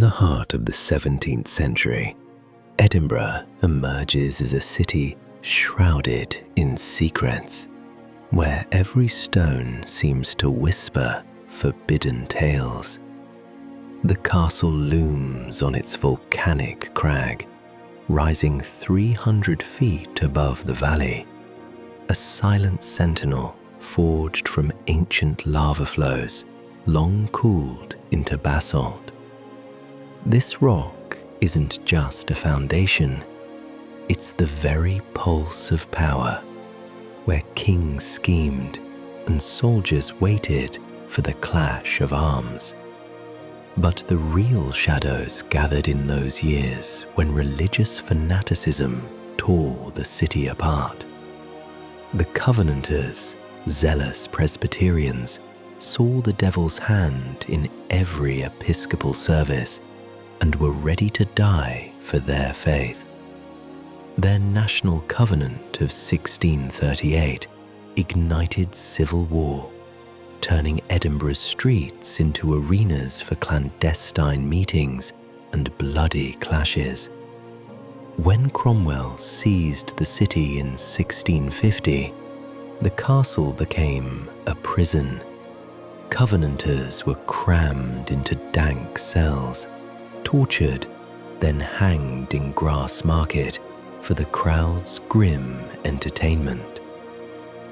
the heart of the 17th century, Edinburgh emerges as a city shrouded in secrets, where every stone seems to whisper forbidden tales. The castle looms on its volcanic crag, rising 300 feet above the valley, a silent sentinel forged from ancient lava flows, long cooled into basalt. This rock isn't just a foundation, it's the very pulse of power, where kings schemed and soldiers waited for the clash of arms. But the real shadows gathered in those years when religious fanaticism tore the city apart. The Covenanters, zealous Presbyterians, saw the devil's hand in every episcopal service and were ready to die for their faith. Their National Covenant of 1638 ignited civil war, turning Edinburgh's streets into arenas for clandestine meetings and bloody clashes. When Cromwell seized the city in 1650, the castle became a prison. Covenanters were crammed into dank cells, tortured, then hanged in Grass Market for the crowd's grim entertainment.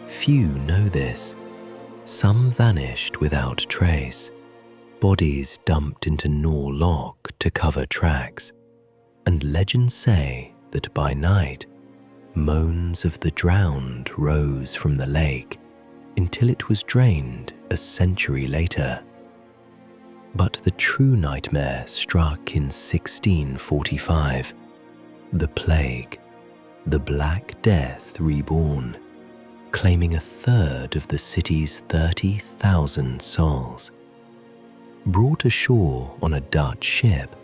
Few know this. Some vanished without trace, bodies dumped into Nor Loch to cover tracks, and legends say that by night, moans of the drowned rose from the lake until it was drained a century later. But the true nightmare struck in 1645, the plague, the Black Death reborn, claiming a third of the city's 30,000 souls. Brought ashore on a Dutch ship,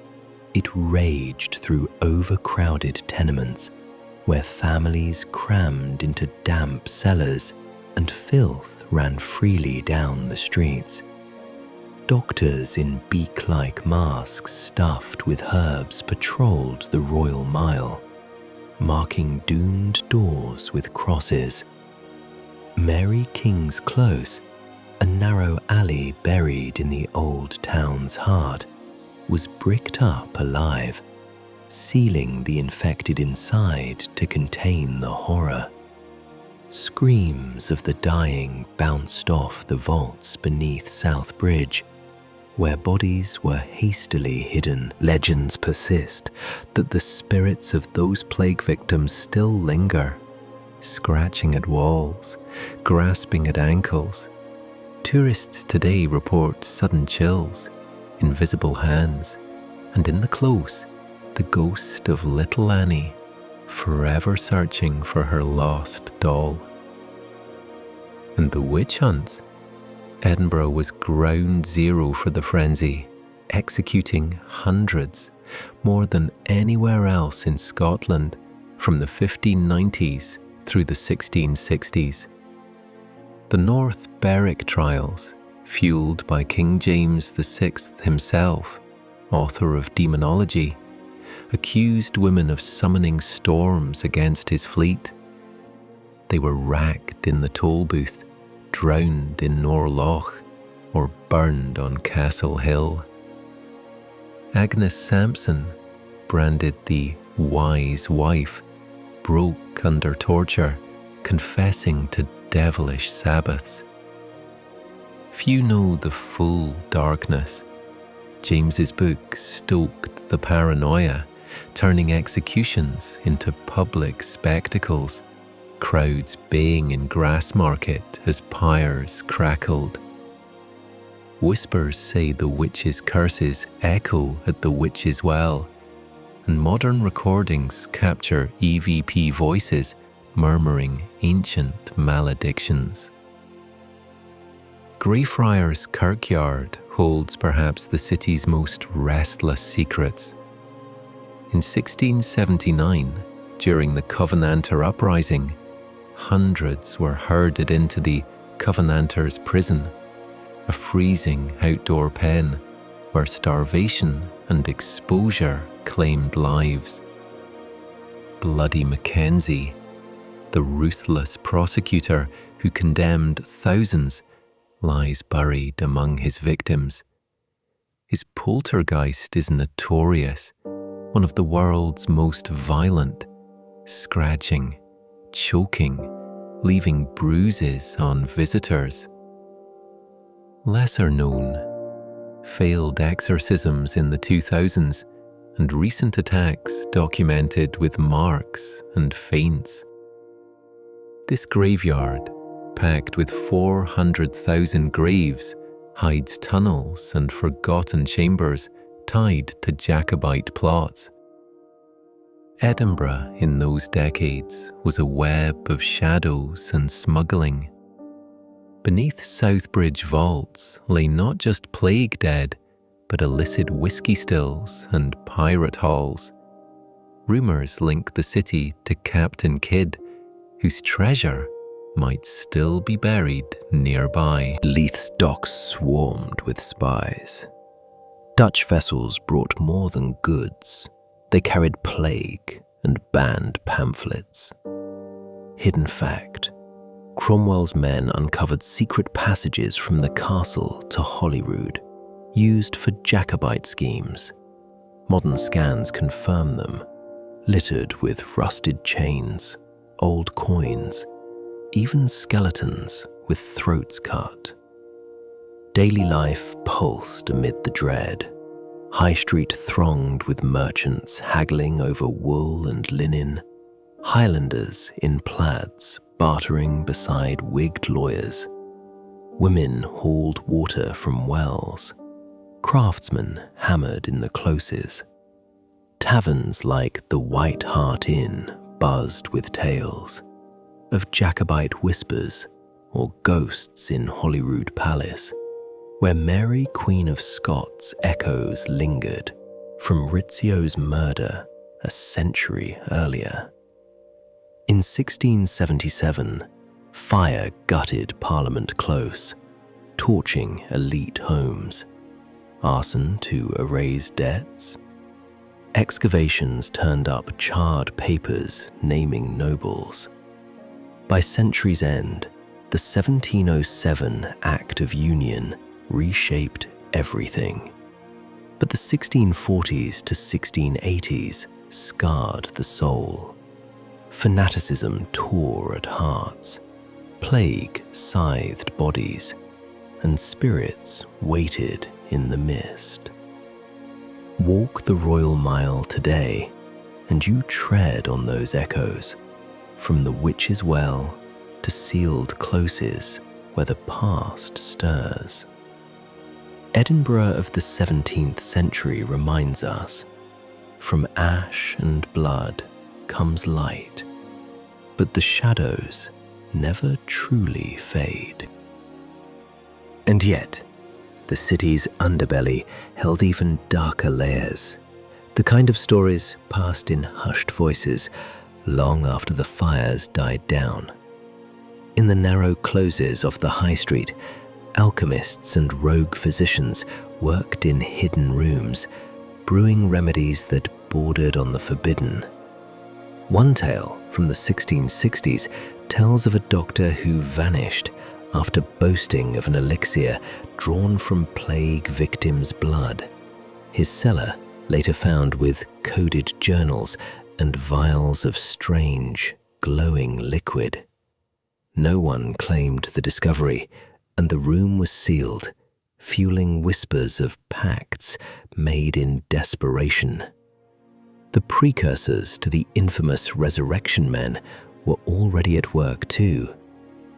it raged through overcrowded tenements where families crammed into damp cellars and filth ran freely down the streets. Doctors in beak-like masks stuffed with herbs patrolled the Royal Mile, marking doomed doors with crosses. Mary King's Close, a narrow alley buried in the old town's heart, was bricked up alive, sealing the infected inside to contain the horror. Screams of the dying bounced off the vaults beneath South Bridge, where bodies were hastily hidden. Legends persist that the spirits of those plague victims still linger, scratching at walls, grasping at ankles. Tourists today report sudden chills, invisible hands, and in the close, the ghost of little Annie, forever searching for her lost doll. And the witch hunts? Edinburgh was ground zero for the frenzy, executing hundreds, more than anywhere else in Scotland, from the 1590s through the 1660s. The North Berwick trials, fueled by King James VI himself, author of demonology, accused women of summoning storms against his fleet. They were racked in the toll booth, drowned in Nor Loch, or burned on Castle Hill. Agnes Sampson, branded the wise wife, broke under torture, confessing to devilish Sabbaths. Few know the full darkness. James's book stoked the paranoia, turning executions into public spectacles, crowds baying in Grassmarket as pyres crackled. Whispers say the witches' curses echo at the witches' well, and modern recordings capture EVP voices murmuring ancient maledictions. Greyfriars Kirkyard holds perhaps the city's most restless secrets. In 1679, during the Covenanter uprising, hundreds were herded into the Covenanters' prison, a freezing outdoor pen where starvation and exposure claimed lives. Bloody Mackenzie, the ruthless prosecutor who condemned thousands, lies buried among his victims. His poltergeist is notorious, one of the world's most violent, scratching, choking, leaving bruises on visitors. Lesser known, failed exorcisms in the 2000s and recent attacks documented with marks and faints. This graveyard, packed with 400,000 graves, hides tunnels and forgotten chambers tied to Jacobite plots. Edinburgh in those decades was a web of shadows and smuggling. Beneath Southbridge vaults lay not just plague dead, but illicit whiskey stills and pirate halls. Rumours link the city to Captain Kidd, whose treasure might still be buried nearby. Leith's docks swarmed with spies. Dutch vessels brought more than goods. They carried plague and banned pamphlets. Hidden fact: Cromwell's men uncovered secret passages from the castle to Holyrood, used for Jacobite schemes. Modern scans confirm them, littered with rusted chains, old coins, even skeletons with throats cut. Daily life pulsed amid the dread. High Street thronged with merchants haggling over wool and linen, Highlanders in plaids bartering beside wigged lawyers. Women hauled water from wells. Craftsmen hammered in the closes. Taverns like the White Hart Inn buzzed with tales of Jacobite whispers or ghosts in Holyrood Palace, where Mary, Queen of Scots' echoes lingered from Rizzio's murder a century earlier. In 1677, fire gutted Parliament Close, torching elite homes. Arson to erase debts. Excavations turned up charred papers naming nobles. By century's end, the 1707 Act of Union reshaped everything. But the 1640s to 1680s scarred the soul. Fanaticism tore at hearts. Plague scythed bodies, and spirits waited in the mist. Walk the Royal Mile today, and you tread on those echoes, from the Witch's Well to sealed closes where the past stirs. Edinburgh of the 17th century reminds us, from ash and blood comes light, but the shadows never truly fade. And yet, the city's underbelly held even darker layers, the kind of stories passed in hushed voices long after the fires died down. In the narrow closes of the high street, alchemists and rogue physicians worked in hidden rooms, brewing remedies that bordered on the forbidden. One tale from the 1660s tells of a doctor who vanished after boasting of an elixir drawn from plague victims' blood. His cellar later found with coded journals and vials of strange, glowing liquid. No one claimed the discovery, and the room was sealed, fueling whispers of pacts made in desperation. The precursors to the infamous resurrection men were already at work too.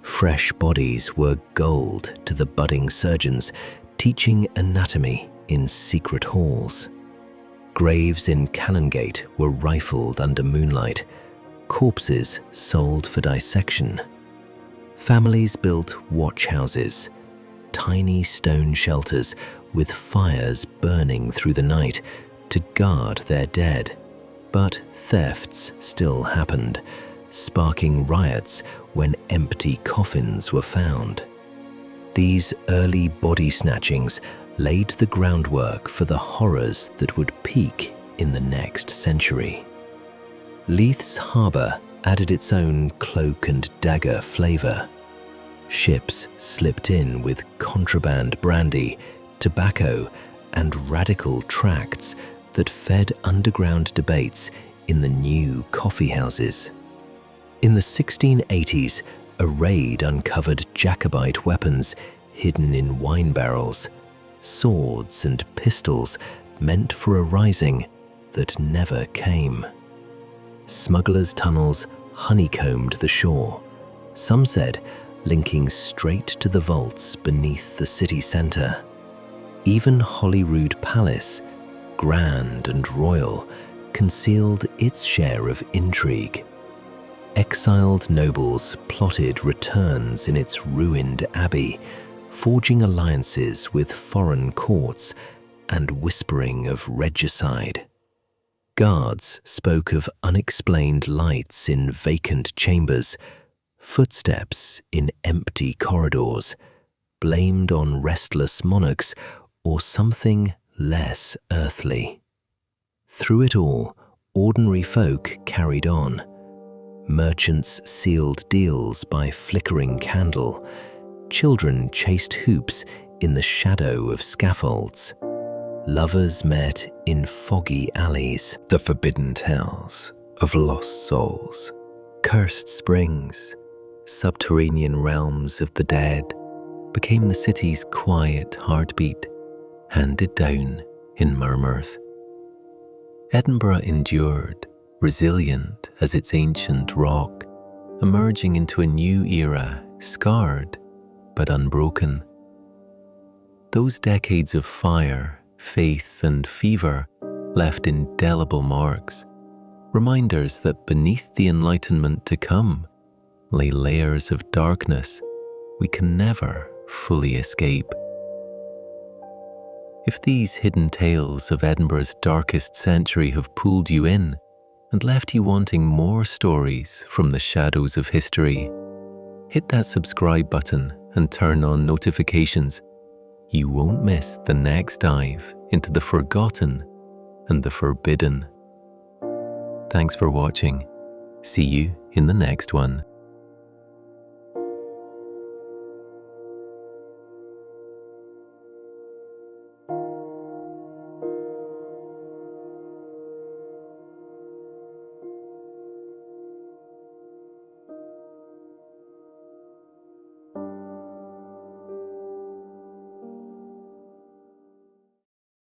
Fresh bodies were gold to the budding surgeons, teaching anatomy in secret halls. Graves in Canongate were rifled under moonlight, corpses sold for dissection. Families built watch houses, tiny stone shelters with fires burning through the night to guard their dead. But thefts still happened, sparking riots when empty coffins were found. These early body snatchings laid the groundwork for the horrors that would peak in the next century. Leith's harbour added its own cloak and dagger flavour. Ships slipped in with contraband brandy, tobacco, and radical tracts that fed underground debates in the new coffee houses. In the 1680s, a raid uncovered Jacobite weapons hidden in wine barrels, swords and pistols meant for a rising that never came. Smugglers' tunnels honeycombed the shore, some said linking straight to the vaults beneath the city centre. Even Holyrood Palace, grand and royal, concealed its share of intrigue. Exiled nobles plotted returns in its ruined abbey, forging alliances with foreign courts and whispering of regicide. Guards spoke of unexplained lights in vacant chambers, footsteps in empty corridors, blamed on restless monarchs or something less earthly. Through it all, ordinary folk carried on. Merchants sealed deals by flickering candle. Children chased hoops in the shadow of scaffolds. Lovers met in foggy alleys. The forbidden tales of lost souls, cursed springs, subterranean realms of the dead became the city's quiet heartbeat, handed down in murmurs. Edinburgh endured, resilient as its ancient rock, emerging into a new era, scarred but unbroken. Those decades of fire, faith, and fever left indelible marks, reminders that beneath the enlightenment to come lay layers of darkness we can never fully escape. If these hidden tales of Edinburgh's darkest century have pulled you in and left you wanting more stories from the shadows of history, hit that subscribe button and turn on notifications. You won't miss the next dive into the forgotten and the forbidden. Thanks for watching. See you in the next one.